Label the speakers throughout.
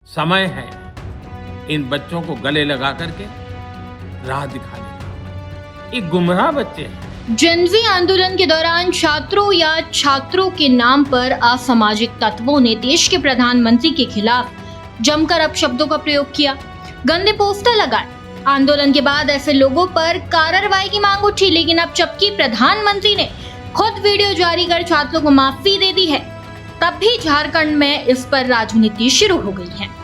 Speaker 1: समय है इन बच्चों को गले लगा करके राह दिखाने का। ये गुमराह बच्चे हैं।
Speaker 2: जेनजी आंदोलन के दौरान छात्रों या छात्रों के नाम पर असामाजिक तत्वों ने देश के प्रधानमंत्री के खिलाफ जमकर अपशब्दों का प्रयोग किया, गंदे पोस्टर लगाए। आंदोलन के बाद ऐसे लोगों पर कार्रवाई की मांग उठी, लेकिन अब जबकि प्रधानमंत्री ने खुद वीडियो जारी कर छात्रों को माफी दे दी है, तब भी झारखंड में इस पर राजनीति शुरू हो गई है।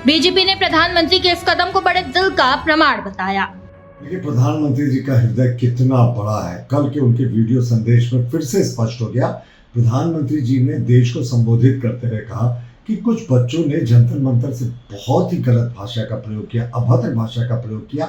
Speaker 2: बीजेपी ने प्रधानमंत्री के इस कदम को बड़े दिल का प्रमाण बताया।
Speaker 3: देखिए, प्रधानमंत्री जी का हृदय कितना बड़ा है, कल के उनके वीडियो संदेश में फिर से स्पष्ट हो गया। प्रधानमंत्री जी ने देश को संबोधित करते हुए कहा कि कुछ बच्चों ने जंतर मंतर से बहुत ही गलत भाषा का प्रयोग किया, अभद्र भाषा का प्रयोग किया,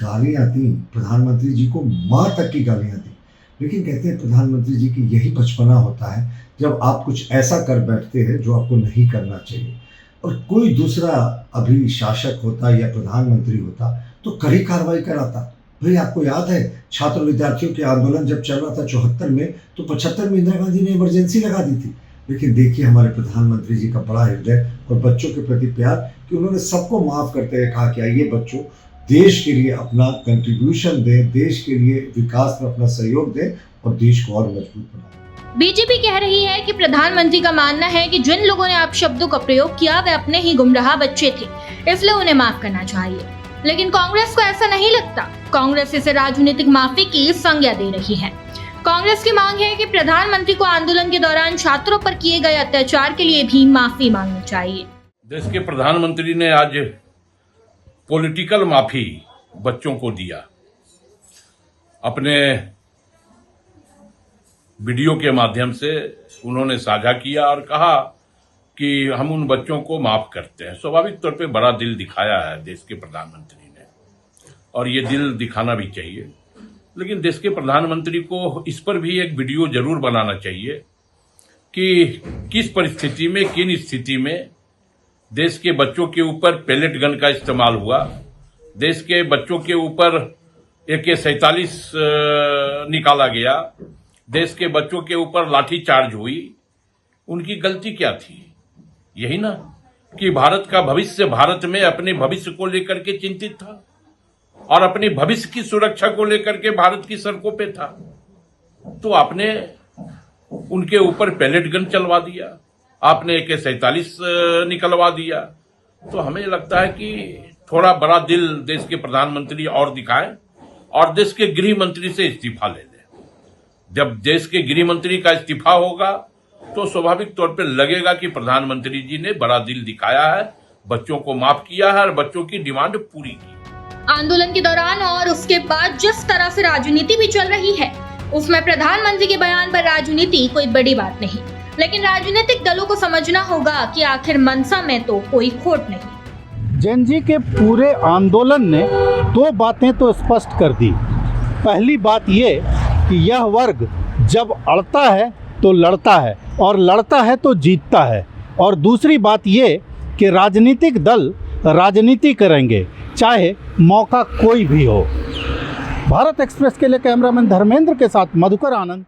Speaker 3: गालियां दी, प्रधानमंत्री जी को मां तक की गालियां दी। लेकिन कहते हैं प्रधानमंत्री जी की यही बचपना होता है, जब आप कुछ ऐसा कर बैठते हैं जो आपको नहीं करना चाहिए। और कोई दूसरा अभी शासक होता या प्रधानमंत्री होता तो कड़ी कार्रवाई कराता। भाई, आपको याद है छात्र विद्यार्थियों के आंदोलन जब चल रहा था 74 में, तो 75 में इंदिरा गांधी ने इमरजेंसी लगा दी थी। लेकिन देखिए हमारे प्रधानमंत्री जी का बड़ा हृदय और बच्चों के प्रति प्यार कि उन्होंने सबको माफ करते हुए कहा कि आइए बच्चों, देश के लिए अपना कंट्रीब्यूशन दें, देश के लिए विकास में अपना सहयोग दें और देश को और मजबूत बनाएं।
Speaker 2: बीजेपी कह रही है कि प्रधानमंत्री का मानना है कि जिन लोगों ने अपशब्दों का प्रयोग किया वे अपने ही गुमराह बच्चे थे, इसलिए उन्हें माफ करना चाहिए। लेकिन कांग्रेस को ऐसा नहीं लगता। कांग्रेस इसे राजनीतिक माफी की संज्ञा दे रही है। कांग्रेस की मांग है कि प्रधानमंत्री को आंदोलन के दौरान छात्रों पर किए गए अत्याचार के लिए भी माफी मांगनी चाहिए।
Speaker 4: देश के प्रधानमंत्री ने आज पॉलिटिकल माफी बच्चों को दिया। अपने वीडियो के माध्यम से उन्होंने साझा किया और कहा कि हम उन बच्चों को माफ करते हैं। स्वाभाविक तौर पे बड़ा दिल दिखाया है देश के प्रधानमंत्री ने, और ये दिल दिखाना भी चाहिए। लेकिन देश के प्रधानमंत्री को इस पर भी एक वीडियो जरूर बनाना चाहिए कि किस परिस्थिति में, किन स्थिति में देश के बच्चों के ऊपर पैलेट गन का इस्तेमाल हुआ, देश के बच्चों के ऊपर AK-47 निकाला गया, देश के बच्चों के ऊपर लाठी चार्ज हुई। उनकी गलती क्या थी? यही ना कि भारत का भविष्य, भारत में अपने भविष्य को लेकर के चिंतित था और अपने भविष्य की सुरक्षा को लेकर के भारत की सड़कों पे था। तो आपने उनके ऊपर पैलेट गन चलवा दिया, आपने AK-47 निकलवा दिया। तो हमें लगता है कि थोड़ा बड़ा दिल देश के प्रधानमंत्री और दिखाएं और देश के गृह मंत्री से इस्तीफा ले लें। जब देश के गृह मंत्री का इस्तीफा होगा तो स्वाभाविक तौर पर लगेगा कि प्रधानमंत्री जी ने बड़ा दिल दिखाया है, बच्चों को माफ किया है और बच्चों की डिमांड पूरी की।
Speaker 2: आंदोलन के दौरान और उसके बाद जिस तरह से राजनीति भी चल रही है, उसमें प्रधानमंत्री के बयान पर राजनीति कोई बड़ी बात नहीं। लेकिन राजनीतिक दलों को समझना होगा कि आखिर मनसा में तो कोई खोट नहीं।
Speaker 5: जेनजी के पूरे आंदोलन ने दो बातें तो स्पष्ट कर दी। पहली बात ये कि यह वर्ग जब अड़ता है तो लड़ता है और लड़ता है तो जीतता है। और दूसरी बात ये कि राजनीतिक दल राजनीति करेंगे, चाहे मौका कोई भी हो। भारत एक्सप्रेस के लिए कैमरामैन धर्मेंद्र के साथ मधुकर आनंद।